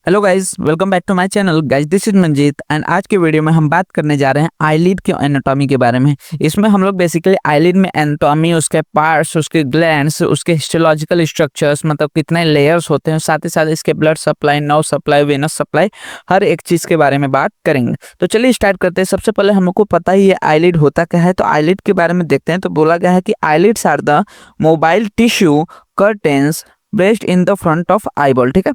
Hello guys, welcome back to my channel. Guys, this is Manjeet and आज के video में हम बात करने जा रहे हैं आईलिड के एनाटॉमी के बारे में। इसमें हम लोग बेसिकली आईलिड में एनाटॉमी, उसके पार्ट्स, उसके ग्लैंड्स, उसके हिस्टोलॉजिकल स्ट्रक्चर्स, मतलब कितने लेयर्स होते हैं, साथ ही साथ इसके blood supply, nerve supply, venous supply, हर एक चीज के बारे में बात करेंगे। तो चलिए स्टार्ट करते हैं। सबसे पहले हमको पता ही है आईलिड होता क्या है, तो आईलिड के बारे में देखते हैं। तो बोला गया है कि eyelids are the mobile tissue curtains breast in the front of eyeball. ठीक है,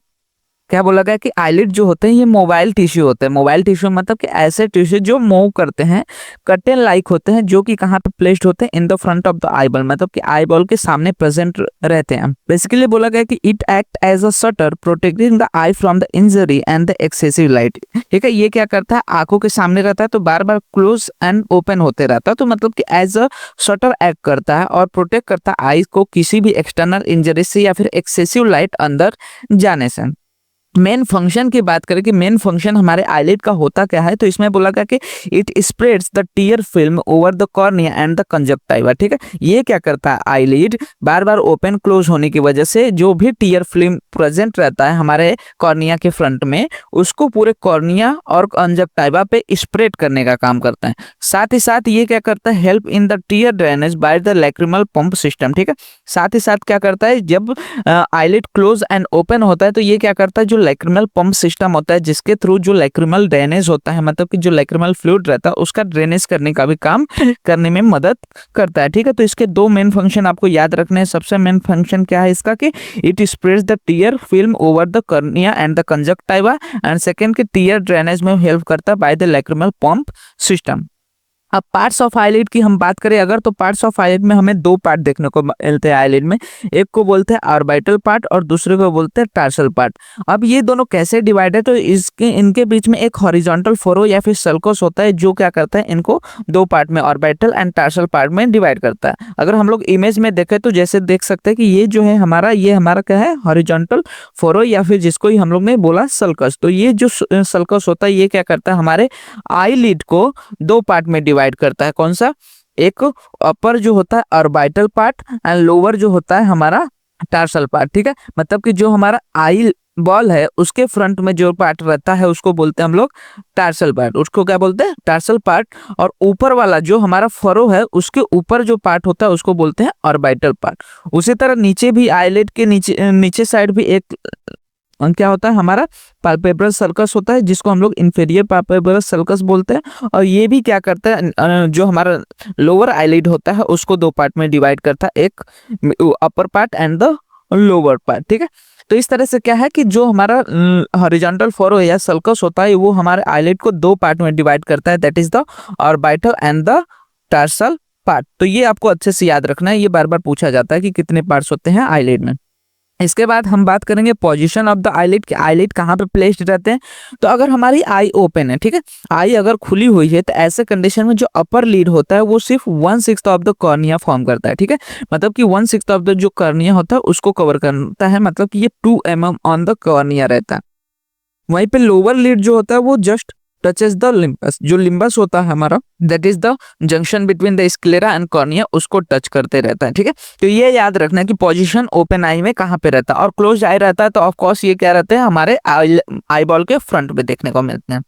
क्या बोला गया कि आईलिड जो होते हैं ये मोबाइल टिश्यू होते हैं। मोबाइल टिश्यू मतलब कि ऐसे टिश्यू जो मूव करते हैं, कर्टेन लाइक होते हैं, जो कि कहाँ पे प्लेस्ड होते हैं, in the front of the eyeball, मतलब कि आईबॉल के सामने प्रेजेंट रहते हैं। बेसिकली बोला गया कि it act as a shutter protecting the eye from the injury and the excessive light. ठीक है, ये क्या करता है, आंखों के सामने रहता है तो बार बार क्लोज एंड ओपन होते रहता है, तो मतलब कि एज अ शटर एक्ट करता है और प्रोटेक्ट करता है आई को किसी भी एक्सटर्नल इंजरी से या फिर एक्सेसिव लाइट अंदर जाने से। मेन फंक्शन की बात करें कि मेन फंक्शन हमारे आईलिड का होता क्या है, तो इसमें बोला गया कि it spreads the tier film over the cornea and the conjunctiva. ठीक है, ये क्या करता है, आईलिड बार बार ओपन क्लोज होने की वजह से जो भी टीयर फिल्म प्रेजेंट रहता है हमारे कॉर्निया के फ्रंट में, उसको पूरे कॉर्निया और कंजक्टिवा पे स्प्रेड करने का काम करता है। साथ ही साथ ये क्या करता है, help in the tear drainage by the lacrimal pump system. ठीक है, साथ ही साथ क्या करता है, जब आईलिड क्लोज एंड ओपन होता है तो ये क्या करता है, जो लैक्रिमल पंप सिस्टम होता है जिसके थ्रू जो लैक्रिमल ड्रेनेज होता है, मतलब कि जो लैक्रिमल फ्लूइड रहता है उसका ड्रेनेज करने का भी काम करने में मदद करता है। ठीक है, तो इसके दो मेन फंक्शन आपको याद रखने हैं। सबसे मेन फंक्शन क्या है इसका कि it spreads the tier film over the cornea and the conjunctiva, and second कि टीयर ड्रेनेज में हेल्प करता है bye the lacrimal pump system. अब पार्ट्स ऑफ आईलिड की हम बात करें अगर, तो पार्ट्स ऑफ आईलिड में हमें दो पार्ट देखने को मिलते हैं आईलिड में। एक को बोलते हैं ऑर्बिटल पार्ट और दूसरे को बोलते हैं टार्सल पार्ट। अब ये दोनों कैसे डिवाइड है, तो इनके बीच में एक हॉरिजॉन्टल फोरो या फिर सल्कस होता है जो क्या करता है, इनको दो पार्ट में, ऑर्बिटल एंड टार्सल पार्ट में डिवाइड करता है। अगर हम लोग इमेज में देखें तो जैसे देख सकते हैं कि ये जो है हमारा, ये हमारा क्या है, हॉरिजॉन्टल फोरो या फिर जिसको ही हम लोग ने बोला सल्कस। तो ये जो सल्कस होता है ये क्या करता है, हमारे आईलिड को दो पार्ट में डिवाइड करता है। कौन सा, एक अपर जो होता है ऑर्बिटल पार्ट एंड लोअर जो होता है हमारा टार्सल पार्ट। ठीक है, मतलब कि जो हमारा आई बॉल है उसके फ्रंट में जो पार्ट रहता है उसको बोलते हैं हम लोग टार्सल पार्ट। उसको क्या बोलते हैं, टार्सल पार्ट। और ऊपर वाला जो हमारा फरो है उसके ऊपर जो पार्ट होता है उसको बोलते हैं ऑर्बिटल पार्ट। उसी तरह नीचे भी आईलिड के नीचे साइड भी एक क्या होता है, हमारा पाल्पेब्रल सर्कस होता है जिसको हम लोग इंफीरियर पाल्पेब्रल सर्कस बोलते हैं। और ये भी क्या करता है, जो हमारा लोअर आईलिड होता है उसको दो पार्ट में डिवाइड करता है, एक upper part and the lower part. ठीक है, तो इस तरह से क्या है कि जो हमारा हॉरिजॉन्टल फोरो या सर्कस होता है वो हमारे आईलिड को दो पार्ट में डिवाइड करता है, that is the orbital and the tarsal part. तो ये आपको अच्छे से याद रखना है, ये बार बार पूछा जाता है कि कितने पार्ट्स होते हैं आईलिड में। इसके बाद हम बात करेंगे पोजीशन ऑफ द आईलिड कि आईलिड कहाँ पे प्लेस्ड रहते हैं। तो अगर हमारी आई ओपन है, ठीक है, आई अगर खुली हुई है, तो ऐसे कंडीशन में जो अपर लीड होता है वो सिर्फ 1/6 ऑफ द कॉर्निया फॉर्म करता है। ठीक है, मतलब कि 1/6 ऑफ द जो कॉर्निया होता है उसको कवर करता है, मतलब कि ये 2 mm ऑन द कॉर्निया रहता है। वहीं पे लोअर लीड जो होता है वो जस्ट टचेस द लिम्बस। जो लिम्बस होता है हमारा, that is the junction between the sclera and cornea, उसको टच करते रहता है। ठीक है, तो ये याद रखना है कि पोजीशन ओपन आई में कहाँ पे रहता है। और क्लोज आई रहता है तो ऑफ कोर्स ये क्या रहते हैं, हमारे आई बॉल के फ्रंट पे देखने को मिलते हैं।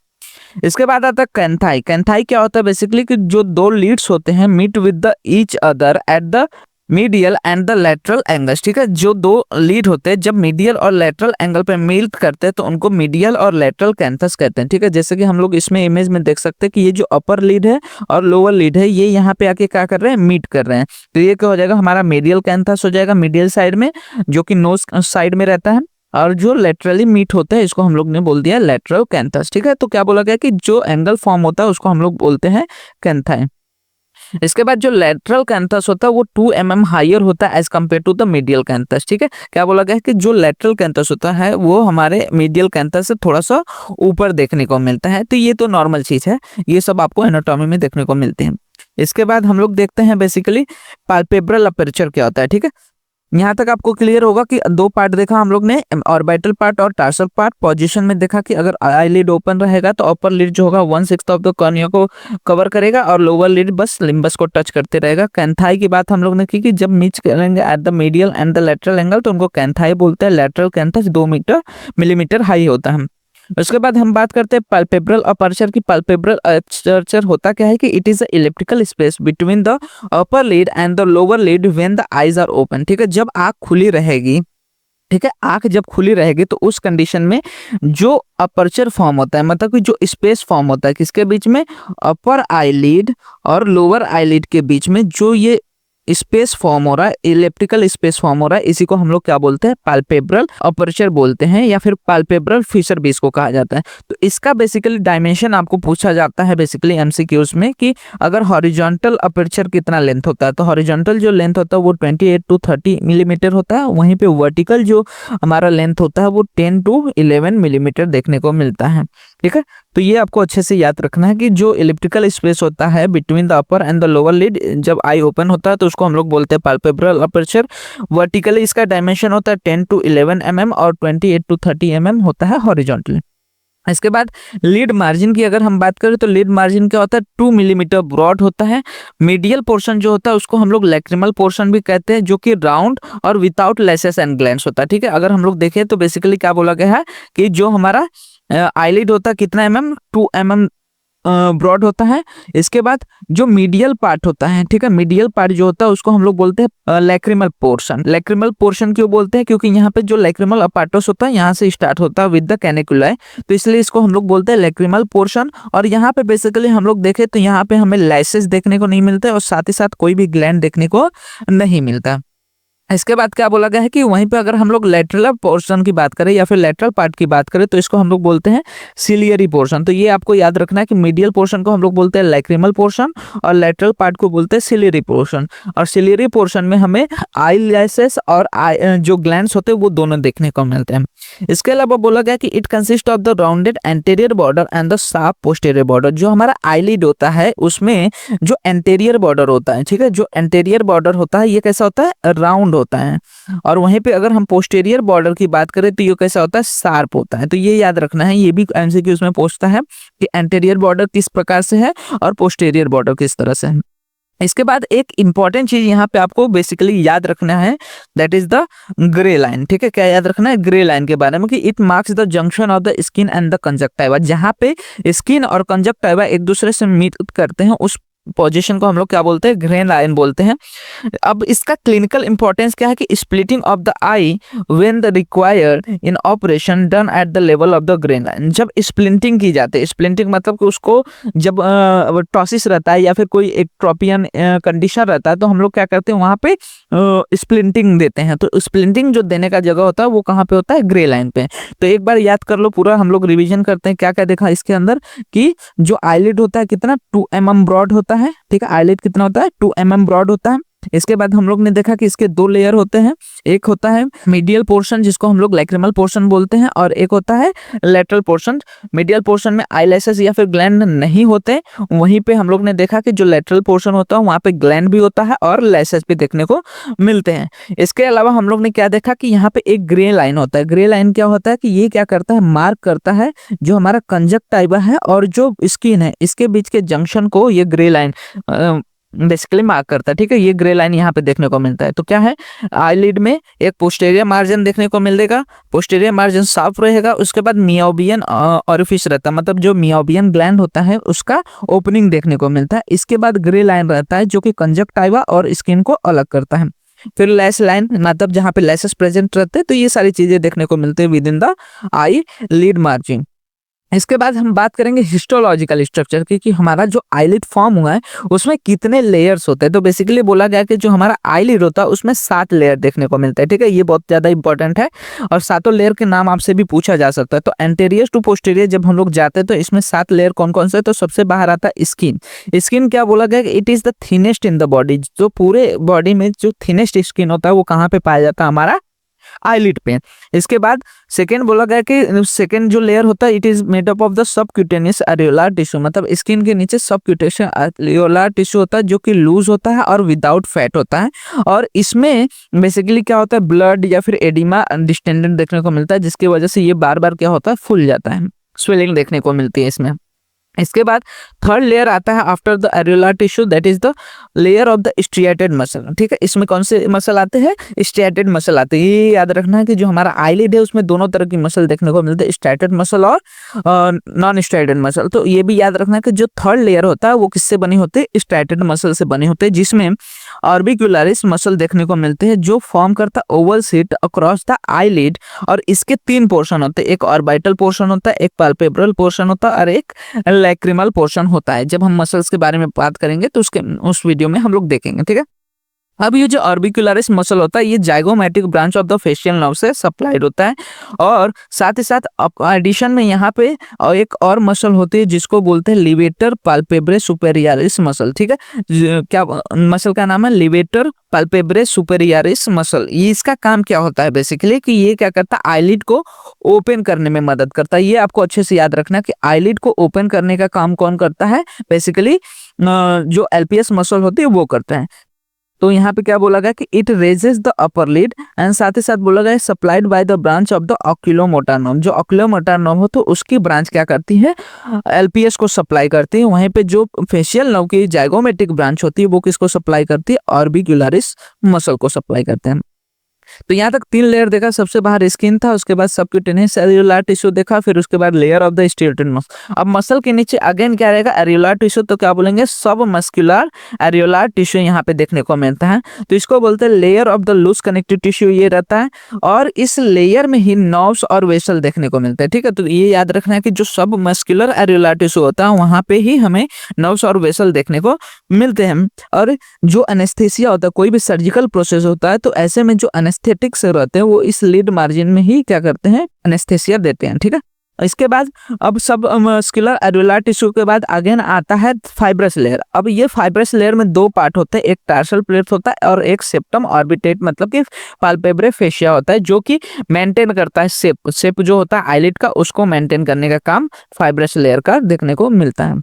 इसके बाद आता है कैंथाई। कैंथाई क्या होता है, बेसिकली कि जो दो लीड्स होते हैं meet with the each other at the medial and the lateral angles. ठीक है, जो दो लीड होते हैं जब मीडियल और लेटरल एंगल पे मीट करते हैं तो उनको मीडियल और लेटरल कैंथस कहते हैं। ठीक है, जैसे कि हम लोग इसमें इमेज में देख सकते हैं कि ये जो अपर लीड है और लोअर लीड है ये यहाँ पे आके क्या कर रहे हैं, मीट कर रहे हैं। तो ये क्या हो जाएगा, हमारा मीडियल कैंथस हो जाएगा मीडियल साइड में, जो कि नोज साइड में रहता है। और जो लेटरली मीट होता है इसको हम लोग ने बोल दिया लेटरल कैंथस। ठीक है, तो क्या बोला गया कि जो एंगल फॉर्म होता है उसको हम लोग बोलते हैं कैंथाई। इसके बाद जो लेटरल कैंथस होता है वो 2 mm हायर होता है as compare to the medial canthus. ठीक है, क्या बोला गया है कि जो लेटरल कैंथस होता है वो हमारे मीडियल कैंथस से थोड़ा सा ऊपर देखने को मिलता है। तो ये तो नॉर्मल चीज है, ये सब आपको एनाटॉमी में देखने को मिलते हैं। इसके बाद हम लोग देखते हैं बेसिकली पाल्पेब्रल अपर्चर क्या होता है। ठीक है, यहाँ तक आपको क्लियर होगा कि दो पार्ट देखा हम लोग ने, ऑर्बिटल पार्ट और टार्सल पार्ट। पोजीशन में देखा कि अगर आईलिड ओपन रहेगा तो अपर लिड जो होगा 1/6 ऑफ द कॉर्निया को कवर करेगा और लोअर लिड बस लिम्बस को टच करते रहेगा। कैंथाई की बात हम लोग ने की कि जब मीट करेंगे eight the medial and the lateral angle तो उनको कैंथाई बोलते हैं। लेटरल कैंथस 2 मिलीमीटर हाई होता है। उसके बाद हम बात करते हैं पैल्पेब्रल अपर्चर की। पैल्पेब्रल अपर्चर होता क्या है कि it is a elliptical space between the upper lid and the lower lid when the eyes are open. ठीक है, जब आंख खुली रहेगी, ठीक है, आंख जब खुली रहेगी तो उस कंडीशन में जो अपर्चर फॉर्म होता है, मतलब कि जो स्पेस फॉर्म होता है किसके बीच में, अपर आईलिड और लोअर आईलिड के बीच में जो ये स्पेस फॉर्म हो रहा है, इलेप्टिकल स्पेस फॉर्म हो रहा है, इसी को हम लोग क्या बोलते हैं, पैल्पेब्रल अपर्चर बोलते हैं या फिर पैल्पेब्रल फिशर भी इसको कहा जाता है। तो इसका बेसिकली डायमेंशन आपको पूछा जाता है बेसिकली एमसीक्यूज में कि अगर हॉरिजॉन्टल अपर्चर कितना लेंथ होता है, तो हॉरिजॉन्टल जो लेंथ होता है वो 28 to 30 मिलीमीटर होता है, वहीं पे वर्टिकल जो हमारा लेंथ होता है वो 10 to 11 मिलीमीटर देखने को मिलता है। ठीक है, तो ये आपको अच्छे से याद रखना है कि जो इलिप्टिकल स्पेस होता है between the upper and the lower lid, जब आई ओपन होता है तो उसको हम लोग बोलते हैं पैल्पेब्रल अपर्चर। वर्टिकली इसका डायमेंशन होता है 10 to 11 mm और 28 to 30 mm होता है हॉरिजॉन्टली। इसके बाद लीड मार्जिन की अगर हम बात करें तो लीड मार्जिन क्या होता है, 2 मिलीमीटर ब्रॉड होता है। मीडियल पोर्शन जो होता है उसको हम लोग लैक्रिमल पोर्शन भी कहते हैं, जो कि राउंड और विदाउट लेसेस एंड ग्लैंड्स होता है। ठीक है, अगर हम लोग देखें तो बेसिकली क्या बोला गया है कि जो हमारा आईलिड होता है कितना mm, 2 mm ब्रॉड होता है। इसके बाद जो मीडियल पार्ट होता है, ठीक है, मीडियल पार्ट जो होता है उसको हम लोग बोलते हैं लैक्रिमल पोर्शन। लैक्रिमल पोर्शन क्यों बोलते हैं, क्योंकि यहाँ पे जो लैक्रिमल अपार्टस होता है यहाँ से स्टार्ट होता है विद द कैनिकुलाई, तो इसलिए इसको हम लोग बोलते हैं लैक्रिमल पोर्शन। और यहाँ पे बेसिकली हम लोग देखें तो यहाँ पे हमें लाइसेस देखने को नहीं मिलते और साथ ही साथ कोई भी ग्लैंड देखने को नहीं मिलता। इसके बाद क्या बोला गया है कि वहीं पे अगर हम लोग लेटरल पोर्शन की बात करें या फिर लेटरल पार्ट की बात करें तो इसको हम लोग बोलते हैं सिलियरी पोर्शन। तो ये आपको याद रखना है कि मीडियल पोर्शन को हम लोग बोलते हैं लैक्रिमल पोर्शन और लेटरल पार्ट को बोलते हैं सिलियरी पोर्शन। और सिलियरी पोर्शन में हमें आई लैसेस और जो ग्लैंड्स होते हैं वो दोनों देखने को मिलते हैं। इसके अलावा बोला गया कि it consist of the rounded anterior border and the sharp posterior border. जो हमारा आईलिड होता है उसमें जो एंटीरियर बॉर्डर होता है, ठीक है, जो एंटीरियर बॉर्डर होता है ये कैसा होता है, राउंड होता है। और वहीं पे अगर हम पोस्टीरियर बॉर्डर की बात करें तो ये कैसा होता है, शार्प होता है। तो ये याद रखना है, ये भी एमसीक्यूज में पूछता है कि एंटीरियर बॉर्डर किस प्रकार से है और पोस्टीरियर बॉर्डर किस तरह से है। इसके बाद एक इंपॉर्टेंट चीज यहाँ पे आपको बेसिकली याद रखना है, that is the grey line. ठीक है, क्या याद रखना है, ग्रे लाइन के बारे में कि it marks the junction of the skin and the conjunctiva. जहाँ पे स्किन और कंजक्टिवा एक दूसरे से मीट करते हैं उस पोजीशन को हम लोग क्या बोलते हैं, ग्रे लाइन बोलते हैं। अब इसका क्लिनिकल इंपॉर्टेंस क्या है कि splitting of the I when the required in operation done at the level of the grey line. जब स्प्लिंटिंग की जाती है, स्प्लिंटिंग मतलब कि उसको जब टॉसिस रहता है या फिर कोई एक्ट्रोपियन कंडीशन रहता है तो हम लोग क्या करते हैं वहां पे स्प्लिंटिंग देते हैं। तो स्प्लिंटिंग जो देने का जगह होता है वो कहाँ पे होता है, ग्रे लाइन पे। तो एक बार याद कर लो पूरा, हम लोग रिविजन करते हैं क्या क्या देखा इसके अंदर कि जो आईलिड होता है कितना 2 mm ब्रॉड होता है। ठीक है, आईलिड कितना होता है, 2 mm ब्रॉड होता है। इसके बाद हम लोग ने देखा कि इसके 2 लेयर होते हैं, एक होता है मीडियल पोर्शन जिसको हम लोग लैक्रिमल पोर्शन बोलते हैं और एक होता है लेटरल पोर्शन। मीडियल पोर्शन में आईलैशेस या फिर ग्लैंड नहीं होते, वहीं पे हम लोग ने देखा कि जो लेटरल पोर्शन होता है वहां पे ग्लैंड भी होता है और लैशेस भी देखने को मिलते हैं। इसके अलावा हम लोग ने क्या देखा कि यहाँ पे एक ग्रे लाइन होता है। ग्रे लाइन क्या होता है कि ये क्या करता है, मार्क करता है जो हमारा कंजक्टिवा है और जो स्किन है इसके बीच के जंक्शन को ये ग्रे लाइन बेसिकली मार्क करता है। ठीक है, ये ग्रे लाइन यहाँ पे देखने को मिलता है। तो क्या है, आईलिड में एक पोस्टीरियर मार्जिन देखने को मिलेगा, पोस्टीरियर मार्जिन साफ रहेगा। उसके बाद मियाओबियन ऑरिफिस रहता है, मतलब जो मियाओबियन ग्लैंड होता है उसका ओपनिंग देखने को मिलता है। इसके बाद ग्रे लाइन रहता है जो कि कंजक्टिवा और स्किन को अलग करता है। फिर लैश लाइन, मतलब जहाँ पे लैशेस प्रेजेंट रहते हैं। तो ये सारी चीजें देखने को मिलते हैं with in the eye lid margin. इसके बाद हम बात करेंगे हिस्टोलॉजिकल स्ट्रक्चर की कि हमारा जो आईलिड फॉर्म हुआ है उसमें कितने लेयर्स होते हैं। तो बेसिकली बोला गया कि जो हमारा आईलिड होता है उसमें 7 लेयर देखने को मिलता है। ठीक है, ये बहुत ज्यादा इंपॉर्टेंट है और 7 लेयर के नाम आपसे भी पूछा जा सकता है। तो एंटीरियर टू पोस्टीरियर जब हम लोग जाते हैं तो इसमें 7 लेयर कौन कौन से, तो सबसे बाहर आता है स्किन। स्किन क्या बोला गया कि it is the thinnest in the body. जो पूरे बॉडी में जो थिनेस्ट स्किन होता है वो कहाँ पे पाया जाता है, हमारा आईलिड पे। इसके बाद सेकेंड बोला गया कि सेकेंड जो लेयर होता है it is made up of the subcutaneous areolar tissue, मतलब स्किन के नीचे सबक्यूटेनियस एरियोलर टिश्यू होता है जो कि लूज होता है और विदाउट फैट होता है। और इसमें बेसिकली क्या होता है, ब्लड या फिर एडिमा डिस्टेंडेंट देखने को मिलता है, जिसकी वजह से ये बार बार क्या होता है, फूल जाता है, स्वेलिंग देखने को मिलती है इसमें। इसके बाद थर्ड लेयर आता है after the areolar tissue, that is the layer of the striated muscle. ठीक है, इसमें कौन से मसल आते हैं, स्ट्रिएटेड मसल आते हैं। ये याद रखना है कि जो हमारा आईलिड है उसमें दोनों तरह की मसल देखने को मिलते हैं, स्ट्रिएटेड मसल और नॉन स्ट्रिएटेड मसल। तो ये भी याद रखना है कि जो थर्ड लेयर होता है वो किससे बनी होती है, स्ट्रिएटेड मसल से बने होते हैं, जिसमें ऑर्बिक्युलरिस मसल देखने को मिलते हैं जो फॉर्म करता है Oval sheet across the eyelid. और इसके तीन पोर्शन होते हैं, एक ऑर्बिटल पोर्शन होता है, एक पाल्पेब्रल पोर्शन होता है और एक लैक्रिमल पोर्शन होता है। जब हम मसल्स के बारे में बात करेंगे तो उस वीडियो में हम लोग देखेंगे। ठीक है, अब ये जो ऑर्बिक्युलरिस मसल होता है ये zygomatic branch of the facial nerve से सप्लाइड होता है। और साथ ही साथ एडिशन में यहाँ पे एक और मसल होती है जिसको बोलते हैं लिवेटर पाल्पेब्रे सुपेरियरिस मसल। ठीक है, क्या मसल का नाम है, लिवेटर पाल्पेब्रे सुपेरियरिस मसल। ये इसका काम क्या होता है बेसिकली कि ये क्या करता है, आईलिड को ओपन करने में मदद करता है। ये आपको अच्छे से याद रखना कि आईलिड को ओपन करने का काम कौन करता है, बेसिकली जो एलपीएस मसल होती है वो करता है। तो यहाँ पे क्या बोला गया कि it raises the upper lid and साथ ही साथ बोला गया supplied by the branch of the oculomotor nerve. जो ऑक्यूलोमोटर नर्व हो तो उसकी ब्रांच क्या करती है, एलपीएस को सप्लाई करती है। वहीं पे जो फेशियल नर्व की जाइगोमेटिक ब्रांच होती है वो किसको सप्लाई करती है, ऑर्बिक्युलरिस मसल को सप्लाई करते हैं। तो यहाँ तक तीन लेयर देखा, सबसे बाहर स्किन था, उसके बाद सबक्यूटेनियस एरियोलर टिश्यू देखा, फिर उसके बाद layer of the striated muscle. अब मसल के नीचे अगेन क्या रहेगा, एरियोलर टिश्यू, तो क्या बोलेंगे, सब मस्कुलर एरियोलर टिश्यू यहाँ पे देखने को मिलता है। तो इसको बोलते हैं layer of the loose connective tissue, ये रहता है। और इस लेयर में ही नर्व्स और वेसल देखने को मिलते हैं। ठीक है, तो ये याद रखना है कि जो सब मस्कुलर एरियोलर टिश्यू होता है वहां पे ही हमें नर्व्स और वेसल देखने को मिलते हैं। और जो एनेस्थेसिया होता है, कोई भी सर्जिकल प्रोसेस होता है तो ऐसे में जो एनेस्थेटिक से रहते हैं वो इस लीड मार्जिन में ही क्या करते हैं, एनेस्थेसिया देते हैं। ठीक है, इसके बाद अब सब मस्कुलर एरियोलर टिश्यू के बाद आगे आता है फाइब्रस लेयर। अब ये फाइब्रस लेयर में दो पार्ट होते हैं, एक टार्सल प्लेट होता है और एक सेप्टम ऑर्बिटेट, मतलब कि पाल्पेब्रे फेशिया होता है जो कि मेंटेन करता है शेप जो होता है आईलिड का, उसको मेंटेन करने का काम फाइब्रस लेयर का देखने को मिलता है।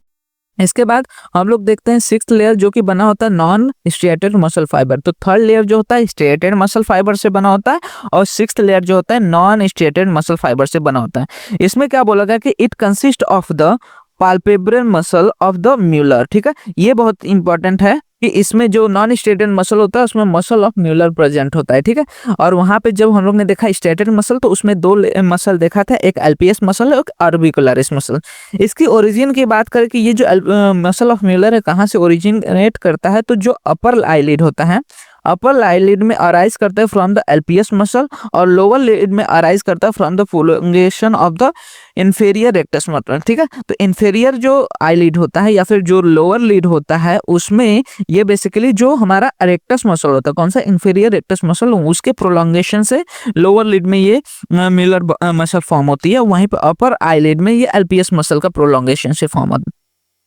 इसके बाद हम लोग देखते हैं सिक्स्थ लेयर जो कि बना होता है नॉन स्ट्रिएटेड मसल फाइबर। तो थर्ड लेयर जो होता है स्ट्रिएटेड मसल फाइबर से बना होता है और सिक्स्थ लेयर जो होता है नॉन स्ट्रिएटेड मसल फाइबर से बना होता है। इसमें क्या बोला गया कि it consist of the palpebral muscle of the Muller. ठीक है, ये बहुत इंपॉर्टेंट है कि इसमें जो नॉन स्ट्रेटेड मसल होता है उसमें मसल ऑफ म्यूलर प्रेजेंट होता है। ठीक है, और वहां पे जब हम लोग ने देखा स्ट्रेटेड मसल तो उसमें दो मसल देखा था, एक एलपीएस मसल और एक ऑर्बिकुलरिस मसल। इसकी ओरिजिन की बात करें कि ये जो मसल ऑफ म्यूलर है कहाँ से ओरिजिनेट करता है, तो जो अपर आईलिड होता है, अपर आईलिड में अराइज करता है फ्रॉम द एलपीएस मसल और लोअर लिड में अराइज करता है from the prolongation of the inferior rectus muscle. ठीक है, तो इंफेरियर जो आईलिड होता है या फिर जो लोअर लिड होता है उसमें ये बेसिकली जो हमारा रेक्टस मसल होता है, कौन सा, इंफेरियर रेक्टस मसल, उसके प्रोलॉन्गेशन से लोअर लिड में ये म्यूलर मसल फॉर्म होती है। वहीं पर अपर आईलिड में ये एलपीएस मसल का प्रोलॉन्गेशन से फॉर्म होता है।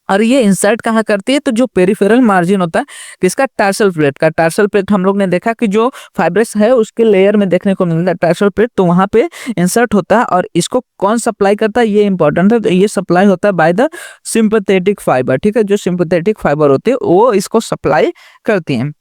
और ये इंसर्ट कहाँ करती है, तो जो पेरिफेरल मार्जिन होता है किसका, टार्सल प्लेट का। टार्सल प्लेट हम लोग ने देखा कि जो फाइब्रस है उसके लेयर में देखने को मिलता है टार्सल प्लेट, तो वहां पे इंसर्ट होता है। और इसको कौन सप्लाई करता है, ये इंपॉर्टेंट है, तो ये सप्लाई होता है बाय द सिंपैथेटिक फाइबर। ठीक है, जो सिंपैथेटिक फाइबर होते हैं वो इसको सप्लाई करती हैं।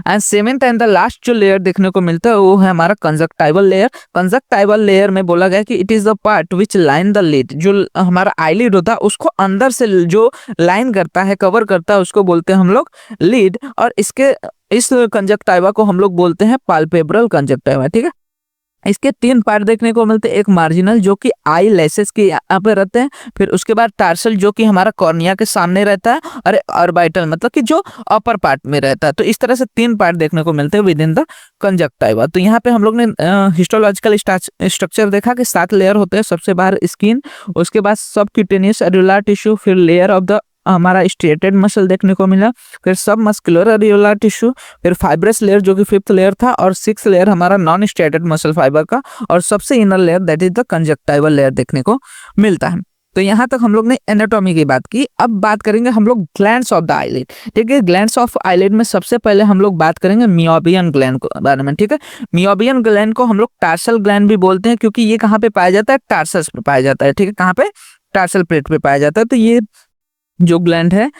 And seventh and the last जो लेयर देखने को मिलता है वो है हमारा कंजक्टाइवल लेयर। कंजक्टाइवल लेयर में बोला गया कि it is the part which line the lid, जो हमारा आईलिड होता है उसको अंदर से जो लाइन करता है, कवर करता है, उसको बोलते हैं हम लोग लिड। और इस कंजक्टाइवा को हम लोग बोलते हैं पाल्पेब्रल कंजक्टाइवा। ठीक है, इसके तीन पार्ट देखने को मिलते हैं, एक मार्जिनल जो कि आई लेसेस के यहाँ पे रहते हैं, फिर उसके बाद टार्सल जो कि हमारा कॉर्निया के सामने रहता है, और ऑर्बिटल मतलब कि जो अपर पार्ट में रहता है। तो इस तरह से तीन पार्ट देखने को मिलते हैं विद इन द कंजक्टाइवा। तो यहाँ पे हम लोग ने हिस्टोलॉजिकल स्ट्रक्चर देखा कि 7 लेयर होते हैं, सबसे बाहर स्किन, उसके बाद सबक्यूटेनियस एरियोलर टिश्यू, फिर लेयर ऑफ द हमारा स्ट्रेटेड मसल देखने को मिला, फिर सब मस्कुलर एरियोलर टिश्यू, फिर फाइब्रस लेयर जो कि 5th लेयर था, और 6th लेयर हमारा नॉन स्ट्रेटेड मसल फाइबर का, और सबसे inner layer that is the conjunctival layer देखने को मिलता है। तो यहाँ तक हम लोग ने एनाटॉमी की बात की। अब बात करेंगे हम लोग ग्लैंड्स ऑफ द आईलिड। ठीक है, ग्लैंड्स ऑफ आईलिड में सबसे पहले हम लोग बात करेंगे मियोबियन ग्लैंड के बारे में। ठीक है, मियोबियन ग्लैंड को हम लोग टार्सल ग्लैंड भी बोलते हैं, क्योंकि ये कहाँ पे पाया जाता है, टार्सस पे पाया जाता है। ठीक है, कहाँ पे, टार्सल प्लेट पे पाया जाता है। तो ये जो ग्लैंड है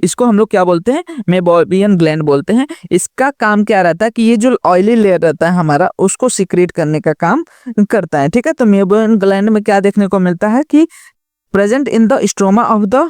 इसको हम लोग क्या बोलते हैं, मेबोबियन ग्लैंड बोलते हैं। इसका काम क्या रहता है कि ये जो ऑयली लेयर रहता है हमारा, उसको सिक्रेट करने का काम करता है। ठीक है, तो मेबोबियन ग्लैंड में क्या देखने को मिलता है कि present in the stroma of the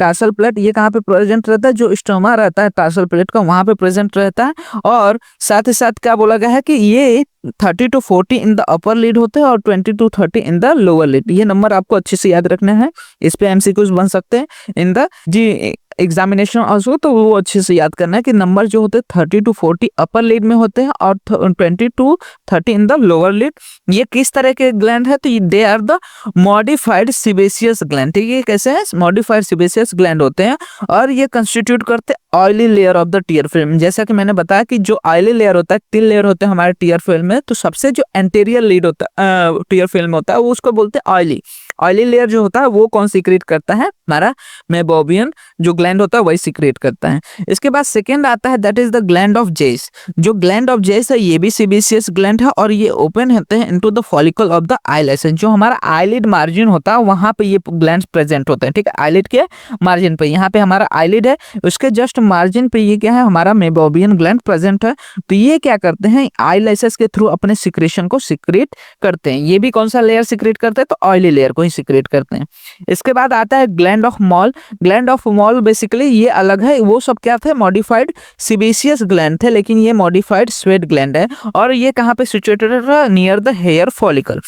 tarsal plate, ये कहाँ पे प्रेजेंट रहता है, जो स्ट्रोमा रहता है टार्सल प्लेट का वहां पे प्रेजेंट रहता है। और साथ ही साथ क्या बोला गया है कि ये 30 to 40 in the upper lead होते हैं और 20 to 30 in the lower lid. ये नंबर आपको अच्छे से याद रखना है, इस पे एमसीक्यूज बन सकते हैं in the G examination also. तो वो अच्छे से याद करना है कि नंबर जो होते हैं 30 to 40 अपर लीड में होते हैं और 20 to 30 in the lower lid. ये किस तरह के ग्लैंड है, तो they are the modified sebaceous gland. ठीक है, कैसे है, मॉडिफाइड सिबेशियस ग्लैंड होते हैं और ये कंस्टिट्यूट करते हैं oily layer of the tier film. जैसा कि मैंने बताया कि जो ऑयली लेयर होता है, 3 लेयर होते हैं हमारे टीयर फिल्म में, तो सबसे जो एंटीरियर लीड होता है टीयर फिल्म होता है वो उसको बोलते हैं ऑयली। ऑयली लेयर जो होता है वो कौन सीक्रेट करता है, हमारा मेबोबियन जो ग्लैंड होता है वही सीक्रेट करता है। इसके बाद सेकेंड आता है that is the gland of जेस। जो ग्लैंड ऑफ जेस है ये भी सीबेशियस ग्लैंड है और ये ओपन होते हैं into the follicle of the eyelets. जो हमारा आईलिड मार्जिन होता है वहां पे ये ग्लैंड्स प्रेजेंट होते हैं। ठीक है, आईलिड के मार्जिन पे, यहाँ पे हमारा आईलिड है उसके जस्ट मार्जिन पे ये क्या है, हमारा मेबोबियन ग्लैंड प्रेजेंट है। तो ये क्या करते हैं, आईलेट्स के थ्रू अपने सिक्रेशन को सीक्रेट करते हैं। ये भी कौन सा लेयर सीक्रेट करते हैं, तो ऑयली लेयर को ही सीक्रेट करते हैं। इसके बाद आता है gland of mall. Gland of mall basically ये अलग है, वो सब क्या थे, मॉडिफाइड सिबेशियस ग्लैंड थे, लेकिन ये मॉडिफाइड स्वेट ग्लैंड है। और ये कहाँ पे सिचुएटेड है, नियर द हेयर फॉलिकल।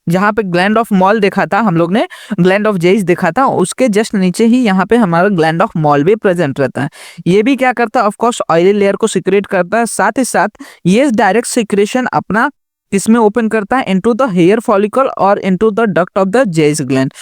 जहाँ पे ग्लैंड ऑफ मॉल देखा था हम लोग ने, ग्लैंड ऑफ जेस देखा था, उसके जस्ट नीचे ही यहाँ पे हमारा ग्लैंड ऑफ मॉल भी प्रेजेंट रहता है। ये भी क्या करता है, ऑफ कोर्स ऑयली लेयर को सीक्रेट करता है। साथ ही साथ ये डायरेक्ट सीक्रेशन अपना इसमें ओपन करता है इनटू द हेयर फॉलिकल और into the duct of the Zeis gland.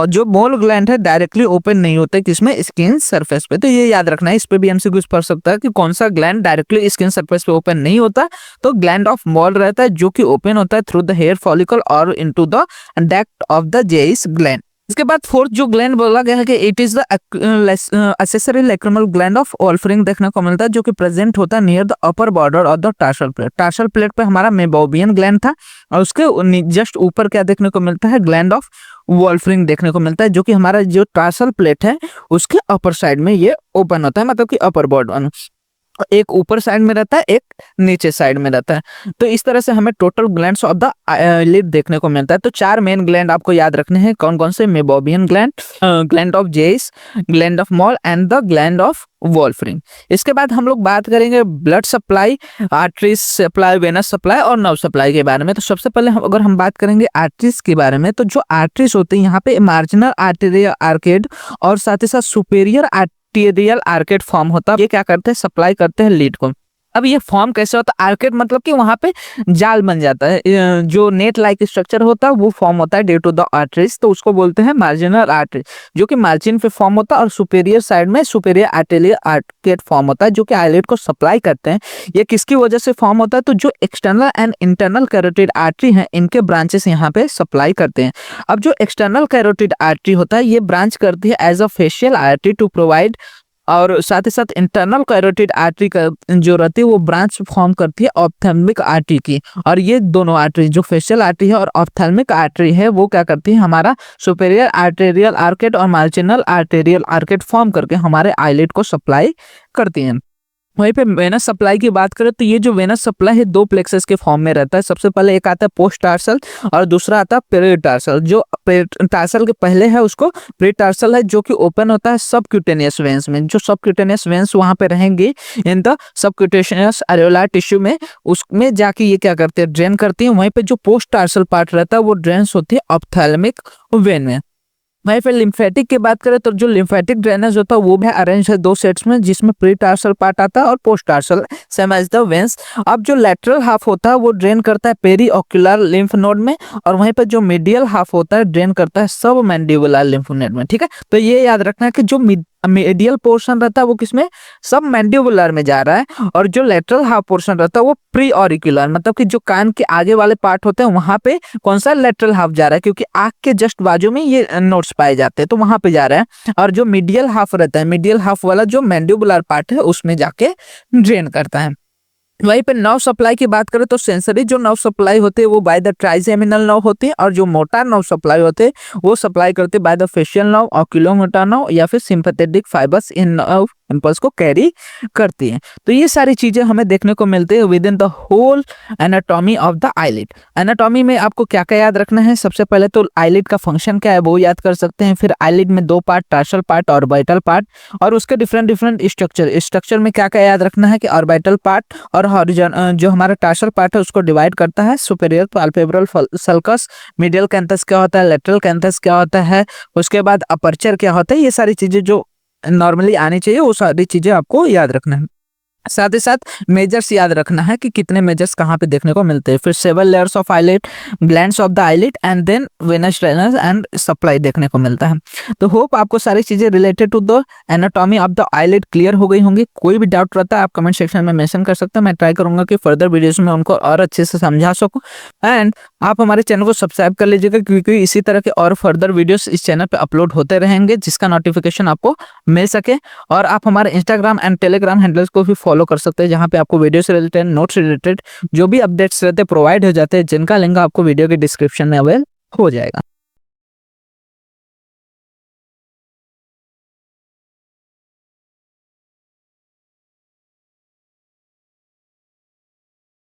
जो मॉल ग्लैंड है डायरेक्टली ओपन नहीं होता है किसमें, स्किन सरफेस पे। तो ये याद रखना है, इस पे भी एमसीक्यू पढ़ सकता है कि कौन सा ग्लैंड डायरेक्टली स्किन सरफेस पे ओपन नहीं होता। तो ग्लैंड ऑफ मॉल रहता है जो कि ओपन होता है थ्रू द हेयर फॉलिकल और into the duct of the Zeis gland. इसके बाद फोर्थ जो ग्लैंड बोला गया है कि it is the accessory lacrimal gland of Wolfring देखने को मिलता है, जो कि प्रेजेंट होता है near the upper border of the tarsal plate. Tarsal plate पे हमारा मेबोबियन ग्लैंड था और उसके जस्ट ऊपर क्या देखने को मिलता है, ग्लैंड ऑफ वोल्फरिंग देखने को मिलता है, जो कि हमारा जो टार्सल प्लेट है उसके अपर साइड में ये ओपन होता है, मतलब कि अपर बॉर्डर एक ऊपर साइड में रहता है, एक नीचे साइड में रहता है। तो इस तरह से हमें total glands of the lid देखने को मिलता है। तो 4 मेन ग्लैंड आपको याद रखने हैं, कौन कौन से, meibomian gland, gland of Zeis, gland of Moll and the gland of Wolfring. इसके बाद हम लोग बात करेंगे blood supply, arteries supply, venous supply और नर्व सप्लाई के बारे में। तो सबसे पहले अगर हम बात करेंगे आर्टरीज के बारे में, तो जो आर्टरीज होते हैं यहाँ पे मार्जिनल आर्टेरियल आर्केड और साथ ही साथ सुपेरियर आर्टेरियल आर्केड फॉर्म होता है। ये क्या करते हैं, सप्लाई करते हैं लीड को। अब ये फॉर्म कैसे होता है, आर्केड मतलब कि वहां पे जाल बन जाता है, जो नेट लाइक स्ट्रक्चर होता है वो फॉर्म होता है ड्यू टू द आर्टरीज, तो उसको बोलते हैं मार्जिनल आर्टरी, जो कि मार्जिन पे फॉर्म होता है। और सुपेरियर साइड में सुपेरियर आर्टेरियल आर्केड फॉर्म होता है, जो कि आईलिड को सप्लाई करते हैं। ये किसकी वजह से फॉर्म होता है, तो जो external and internal carotid artery है इनके ब्रांचेस यहाँ पे सप्लाई करते हैं। अब जो एक्सटर्नल कैरोटिड आर्टरी होता है ये ब्रांच करती है as a facial artery to provide, और साथ ही साथ इंटरनल कैरोटिड आर्टरी का जो रहती है वो ब्रांच फॉर्म करती है ऑप्थेल्मिक आर्टरी की। और ये दोनों आर्टरी, जो फेशियल आर्टरी है और ऑप्थेल्मिक आर्टरी है, वो क्या करती है, हमारा सुपेरियर आर्टेरियल आर्केड और मार्जिनल आर्टेरियल आर्केड फॉर्म करके हमारे आईलिड को सप्लाई करती हैं। वहीं पे वेनस सप्लाई की बात करें तो ये जो वेनस सप्लाई है 2 प्लेक्सेस के फॉर्म में रहता है। सबसे पहले एक आता है पोस्ट टार्सल और दूसरा आता है पेरिटार्सल। जो टार्सल के पहले है उसको पेरिटार्सल है, जो कि ओपन होता है सबक्यूटेनियस वेन्स में। जो सबक्यूटेनियस वेन्स वहां पे रहेंगे इन द सबक्यूटेनियस एरियोलार टिश्यू में, उसमें जाके ये क्या करते हैं, ड्रेन करती है। वहीं पे जो पोस्ट टार्सल पार्ट रहता है वो ड्रेन्स होती है ऑप्थेल्मिक वेन में। वहीं फिर लिम्फेटिक की बात करें तो जो लिम्फेटिक ड्रेनेज होता है वो भी अरेंज है 2 सेट्स में, जिसमें प्री टार्सल पार्ट आता है और post tarsal same as the veins. अब जो लेटरल हाफ होता है वो ड्रेन करता है पेरी ऑक्यूलर लिम्फ नोड में, और वहीं पर जो मीडियल हाफ होता है ड्रेन करता है सब मैंडिबुलर लिम्फ नोड में। ठीक है, तो ये याद रखना है कि जो मीडियल पोर्शन रहता है वो किसमें, सब मैंडिबुलर में जा रहा है, और जो लेटरल हाफ पोर्शन रहता है वो प्री ऑरिकुलर, मतलब कि जो कान के आगे वाले पार्ट होते हैं वहां पे कौन सा लेटरल हाफ जा रहा है, क्योंकि आंख के जस्ट बाजू में ये नोट्स पाए जाते हैं तो वहां पे जा रहा है। और जो मीडियल हाफ रहता है, मीडियल हाफ वाला जो मैंडिबुलर पार्ट है उसमें जाके ड्रेन करता है। वहीं पे नर्व सप्लाई की बात करें तो सेंसरी जो नर्व सप्लाई होते हैं वो बाय द ट्राइजेमिनल नर्व होते हैं, और जो मोटर नर्व सप्लाई होते हैं वो सप्लाई करते हैं by the facial nerve, oculomotor nerve या फिर सिंपैथेटिक फाइबर्स इन नर्व इंपल्स को कैरी करती हैं। तो ये सारी चीजें हमें देखने को मिलती है with in the whole anatomy of the eyelid. Anatomy में आपको क्या क्या याद रखना है, सबसे पहले तो आईलिड का फंक्शन क्या है वो याद कर सकते हैं, फिर आईलिड में दो पार्ट, टार्सल पार्ट और ऑर्बिटल पार्ट, और उसके डिफरेंट डिफरेंट स्ट्रक्चर में क्या क्या याद रखना है कि ऑर्बिटल पार्ट और जो हमारा टार्सल पार्ट है उसको डिवाइड करता है, superior palpebral sulcus, medial canthus क्या होता है, लेटरल कैंथस क्या होता है, उसके बाद अपर्चर क्या होता है, ये सारी चीजें जो नॉर्मली आनी चाहिए वो सारी चीजें आपको याद रखना है। साथ ही साथ मेजर्स याद रखना है कि कितने मेजर्स कहाँ पे देखने को मिलते हैं, फिर 7 layers of eyelid, glands of the eyelid and then venous drainage and supply देखने को मिलता है। तो होप आपको सारी चीजें related to the anatomy of the eyelid clear हो गई होंगी। कोई भी डाउट रहता है आप कमेंट सेक्शन में मेंशन कर सकते हैं, मैं ट्राई करूंगा कि फर्दर वीडियोस में उनको और अच्छे से समझा सकूं। एंड आप हमारे चैनल को सब्सक्राइब कर लीजिएगा, क्योंकि इसी तरह के और फर्दर वीडियोस इस चैनल पे अपलोड होते रहेंगे जिसका नोटिफिकेशन आपको मिल सके। और आप हमारे इंस्टाग्राम एंड टेलीग्राम हैंडल्स को भी फॉलो कर सकते हैं, जहां पे आपको वीडियो से रिलेटेड, नोट्स से रिलेटेड जो भी अपडेट्स रहते हैं प्रोवाइड हो जाते हैं, जिनका लिंक आपको वीडियो के डिस्क्रिप्शन में अवेल हो जाएगा।